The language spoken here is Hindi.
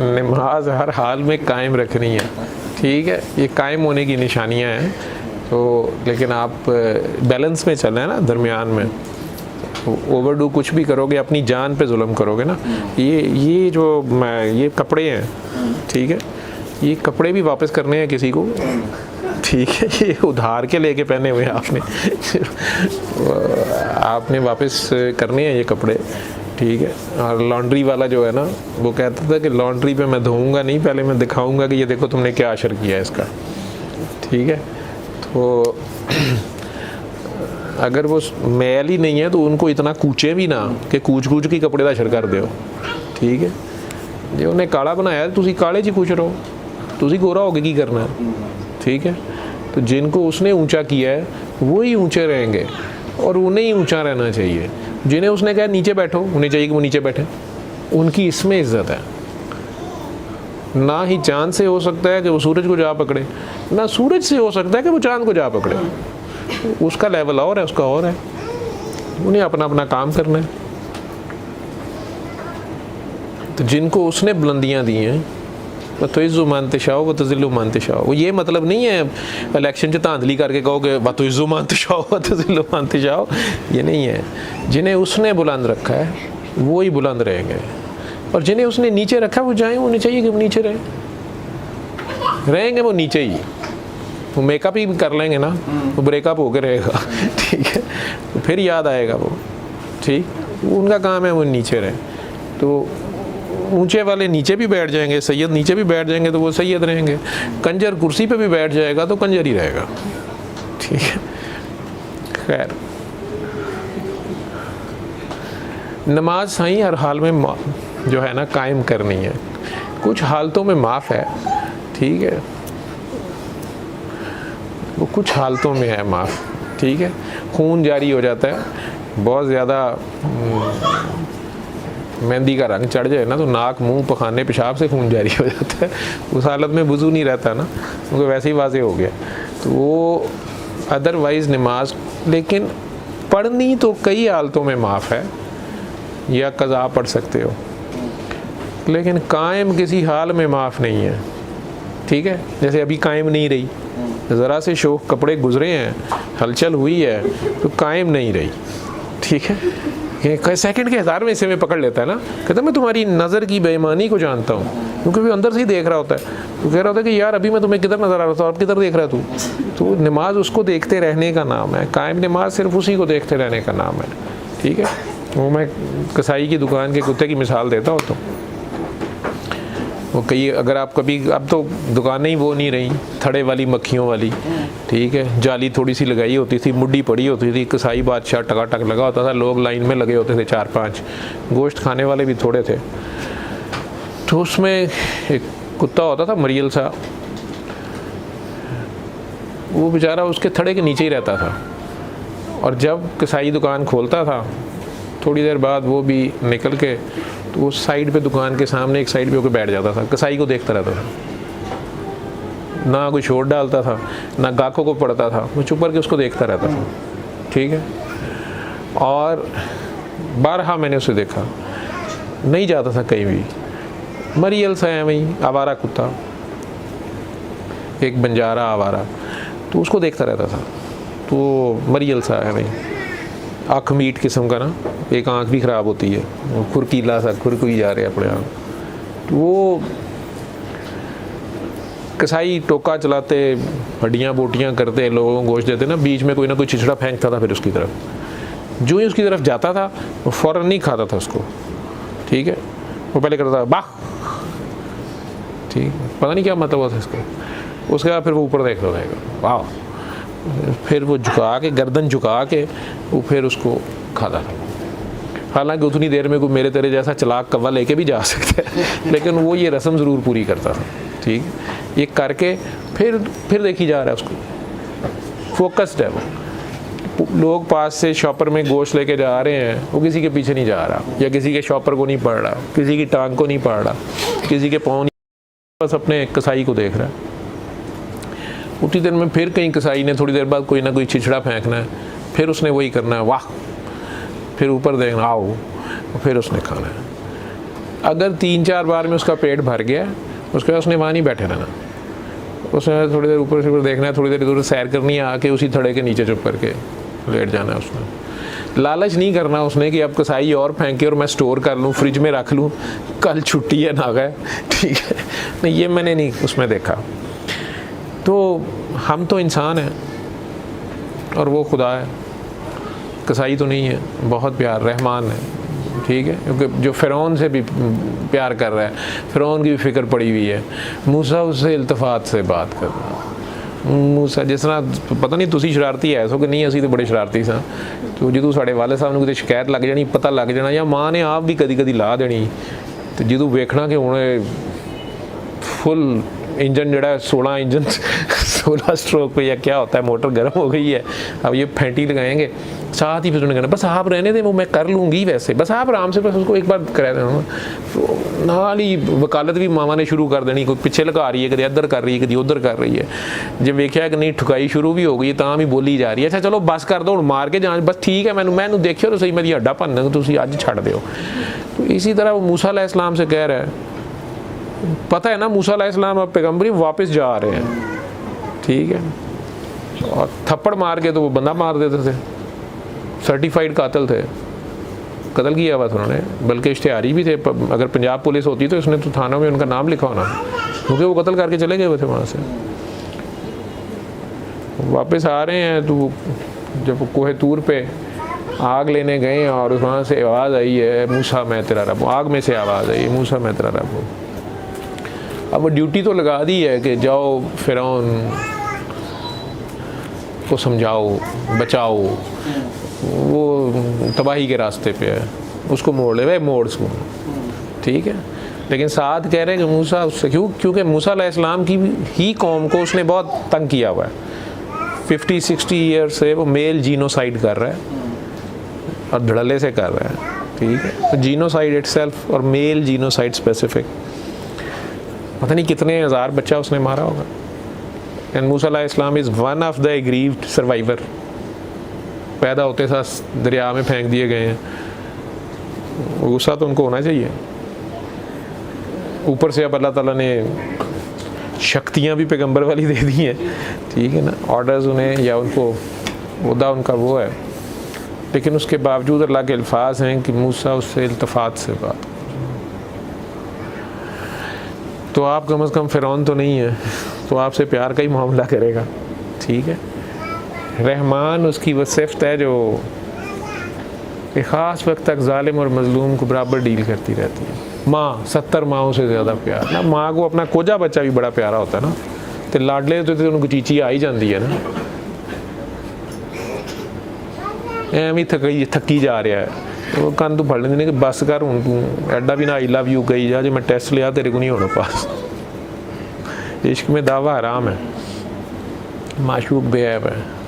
नमाज हर हाल में कायम रखनी है, ठीक है, ये कायम होने की निशानियां हैं। तो लेकिन आप बैलेंस में चलें ना, दरमियान में। ओवरडू कुछ भी करोगे अपनी जान पे जुल्म करोगे ना। ये जो ये कपड़े हैं, ठीक है, ये कपड़े भी वापस करने हैं किसी को, ठीक है, ये उधार के लेके पहने हुए आपने वापस करने हैं ये कपड़े, ठीक है। और लॉन्ड्री वाला जो है ना, वो कहता था कि लॉन्ड्री पे मैं धोऊंगा नहीं, पहले मैं दिखाऊंगा कि ये देखो तुमने क्या असर किया है इसका, ठीक है। तो अगर वो मैल ही नहीं है तो उनको इतना कूचे भी ना कि कूच के कपड़े का असर कर दो, ठीक है। जो उन्हें काला बनाया तुसी काले च कूच रहो, तुसी गोरा होके की करना है, ठीक है। तो जिनको उसने ऊंचा किया है वो ही ऊंचे रहेंगे और उन्हें ही ऊंचा रहना चाहिए। जिन्हें उसने कहा नीचे बैठो, उन्हें चाहिए कि वो नीचे बैठे, उनकी इसमें इज्जत है। ना ही चांद से हो सकता है कि वो सूरज को जा पकड़े, ना सूरज से हो सकता है कि वो चांद को जा पकड़े। उसका लेवल और है, उसका और है, उन्हें अपना अपना काम करना है। तो जिनको उसने बुलंदियां दी हैं, वतुइज़्ज़ु मन तशाओ वतुज़िल्लु मन तशाओ, वो ये मतलब नहीं है इलेक्शन च धांधली करके कहोगे वतुइज़्ज़ु मन तशाओ वतुज़िल्लु मन तशाओ, ये नहीं है। जिन्हें उसने बुलंद रखा है वो ही बुलंद रहेंगे, और जिन्हें उसने नीचे रखा वो जाएं, उन्हें चाहिए कि वो नीचे रहेंगे वो नीचे ही। वो मेकअप ही कर लेंगे ना, वो ब्रेकअप होकर रहेगा, ठीक है, तो फिर याद आएगा वो, ठीक। उनका काम है वो नीचे रहे। तो ऊंचे वाले नीचे भी बैठ जाएंगे, सैयद नीचे भी बैठ जाएंगे तो वो सैयद रहेंगे। कंजर कुर्सी पे भी बैठ जाएगा तो कंजर ही रहेगा, ठीक है। खैर, नमाज सही हर हाल में जो है ना कायम करनी है। कुछ हालतों में माफ़ है, ठीक है, वो कुछ हालतों में है माफ़, ठीक है। खून जारी हो जाता है, बहुत ज़्यादा मेहंदी का रंग चढ़ जाए ना तो नाक मुंह पखाने पेशाब से खून जारी हो जाता है। उस हालत में वज़ू नहीं रहता ना, क्योंकि वैसे ही वाज़े हो गया। तो वो अदरवाइज़ नमाज, लेकिन पढ़नी तो कई हालतों में माफ़ है, या कज़ा पढ़ सकते हो, लेकिन कायम किसी हाल में माफ़ नहीं है, ठीक है। जैसे अभी कायम नहीं रही, ज़रा से शौक कपड़े गुजरे हैं, हलचल हुई है तो कायम नहीं रही, ठीक है। ये सेकंड के 1000वें हिस्से में पकड़ लेता है ना, कहता मैं तुम्हारी नज़र की बेईमानी को जानता हूँ, क्योंकि वो अंदर से ही देख रहा होता है। वो कह रहा होता है कि यार अभी मैं तुम्हें किधर नज़र आ रहा था, अब किधर देख रहा है तू। तो नमाज उसको देखते रहने का नाम है, कायम नमाज सिर्फ उसी को देखते रहने का नाम है, ठीक है। वो मैं कसाई की दुकान के कुत्ते की मिसाल देता हूँ। तो वो कई, अगर आप कभी, अब तो दुकानें ही वो नहीं रही, थड़े वाली मक्खियों वाली, ठीक है, जाली थोड़ी सी लगाई होती थी, मुड्डी पड़ी होती थी, कसाई बादशाह टकाटक लगा होता था, लोग लाइन में लगे होते थे 4-5, गोश्त खाने वाले भी थोड़े थे। तो उसमें एक कुत्ता होता था मरियल सा, वो बेचारा उसके थड़े के नीचे ही रहता था, और जब कसाई दुकान खोलता था थोड़ी देर बाद वो भी निकल के तो वो साइड पे, दुकान के सामने एक साइड पे होकर बैठ जाता था, कसाई को देखता रहता था, ना कोई शोर डालता था, ना गाहकों को पड़ता था, वो चुप करके उसको देखता रहता था, ठीक है। और बारहा मैंने उसे देखा, नहीं जाता था कहीं भी, मरियल सा है वहीं, आवारा कुत्ता, एक बंजारा आवारा, तो उसको देखता रहता था। तो मरियल सा है वहीं, आँख मीट किस्म का ना, एक आँख भी ख़राब होती है, खुरकीला सा खुरकुई जा रहे अपने आप। तो वो कसाई टोका चलाते, हड्डियाँ बोटियाँ करते, लोगों को गोश्त देते ना, बीच में कोई ना कोई चिचड़ा फेंकता था फिर उसकी तरफ। जो ही उसकी तरफ जाता था वो फ़ौरन नहीं खाता था उसको, ठीक है। वो पहले करता था बाह, ठीक, पता नहीं क्या मतलब होता इसको। उसके बाद फिर वो ऊपर देखता रहेगा, वाह, फिर वो झुका के, गर्दन झुका के वो फिर उसको खाता था। हालांकि उतनी देर में कोई मेरे तेरे जैसा चलाक कव्वा लेके भी जा सकता है, लेकिन वो ये रस्म ज़रूर पूरी करता था, ठीक। ये करके फिर देखी जा रहा है उसको, फोकस्ड है वो। लोग पास से शॉपर में गोश्त लेके जा रहे हैं, वो किसी के पीछे नहीं जा रहा, या किसी के शॉपर को नहीं पड़ रहा, किसी की टांग को नहीं पड़ रहा, किसी के पाँव नहीं, बस अपने कसाई को देख रहा है। उतनी देर में फिर कहीं कसाई ने थोड़ी देर बाद कोई ना कोई छिछड़ा फेंकना है, फिर उसने वही करना है, वाह, फिर ऊपर देखना, आओ, फिर उसने खाना है। अगर 3-4 बार में उसका पेट भर गया, उसके बाद उसने वहाँ नहीं बैठे रहना, उसने थोड़ी देर ऊपर से ऊपर देखना है, थोड़ी देर इधर सैर करनी है, आके उसी थड़े के नीचे चुप करके लेट जाना है उसने। लालच नहीं करना उसने कि अब कसाई और फेंके और मैं स्टोर कर लूँ, फ्रिज में रख लूँ, कल छुट्टी है ना गए, ठीक है, नहीं ये मैंने नहीं उसमें देखा। तो हम तो इंसान हैं और वो खुदा है, कसाई तो नहीं है, बहुत प्यार रहमान है, ठीक है, क्योंकि जो फ़िरौन से भी प्यार कर रहा है, फ़िरौन की भी फ़िक्र पड़ी हुई है। मूसा उससे इल्तफ़ात से बात कर रहा, मूसा जिस तरह पता नहीं तुसी शरारती है सो कि नहीं, असी तो बड़े शरारती सा, तो जो साढ़े वाले साहब को शिकायत लग जानी, पता लग जाना, या माँ ने आप भी कदी कदी ला देनी, तो जो वेखना कि हुण फुल इंजन जड़ा 16 इंजन 16 स्ट्रोक पे या क्या होता है, मोटर गर्म हो गई है, अब ये फैंटी लगाएंगे, साथ ही फिर उन्होंने कहना बस आप रहने दें, वो मैं कर लूँगी, वैसे बस आप आराम से बस उसको एक बार करा देना। तो नाल ही वकालत भी मामा ने शुरू कर देनी, कोई पिछे लगा रही है, कभी इधर कर रही है, कभी उधर कर रही है। जब वेख्या कि नहीं ठुकाई शुरू भी हो गई, तां भी बोली जा रही है, अच्छा चलो बस कर दो, मार के जान, बस ठीक है, मैनू देखियो तो सही, मेरी हड्डा भन्न तुसीं अज छड्ड दिओ। तो इसी तरह वो मूसा अलैहिस्सलाम से कह रहा है, पता है ना मूसा अलैहिस्सलाम अब पैगम्बरी वापस जा रहे हैं, ठीक है, और थप्पड़ मार के तो वो बंदा मार देते थे, सर्टिफाइड कातिल थे, कत्ल किया हुआ था उन्होंने, बल्कि इश्तिहारी भी थे। अगर पंजाब पुलिस होती तो उसने तो थानों में उनका नाम लिखा होना, क्योंकि वो कत्ल करके चले गए हुए थे वहाँ से। वापस आ रहे हैं तो जब कोहे तूर पे आग लेने गए और वहाँ से आवाज़ आई है, मूसा मैं तेरा रब हूँ, आग में से आवाज़ आई है, मूसा मैं तेरा रब हूँ। अब वो ड्यूटी तो लगा दी है कि जाओ फ़िरौन को समझाओ, बचाओ, वो तबाही के रास्ते पे है, उसको मोड़ ले, वह मोड़ उसको, ठीक है। लेकिन साथ कह रहे हैं कि मूसा उससे क्योंकि मूसा अलैहिस्सलाम की ही कौम को उसने बहुत तंग किया हुआ है, 50-60 ईयर से वो मेल जीनोसाइड कर रहा है और धड़ल्ले से कर रहा है, ठीक है। तो जीनोसाइड इटसेल्फ और मेल जीनोसाइड स्पेसिफिक, पता नहीं कितने हज़ार बच्चा उसने मारा होगा। एंड मूसा अलैहिस्सलाम is one of the aggrieved survivor, पैदा होते साथ दरिया में फेंक दिए गए हैं, गुस्सा तो उनको होना चाहिए। ऊपर से अब अल्लाह ताला ने शक्तियाँ भी पैगंबर वाली दे दी हैं, ठीक है ना, ऑर्डर्स उन्हें या उनको उदा उनका वो है, लेकिन उसके बावजूद अल्लाह के अल्फाज हैं कि मूसा उससे इल्तफ़ात से बात। तो आप कम से कम फ़िरौन तो नहीं है, तो आपसे प्यार का ही मामला करेगा, ठीक है। रहमान उसकी वो सिफ़त है जो एक ख़ास वक्त तक ज़ालिम और मज़लूम को बराबर डील करती रहती है। माँ 70 माओं से ज़्यादा प्यार ना, माँ को अपना कोजा बच्चा भी बड़ा प्यारा होता है ना, तो लाडले तो उनको चीची आ ही जाती है ना, एवं थकी जा रहा है, वो कंन तो फड़ लेंगे कि बस कर हूँ तू एडा भी ना आई लव यू कही जा, जो मैं टेस्ट लिया तेरे को नहीं होना पास। इश्क में दावा हराम है, माशूक बेऐब है।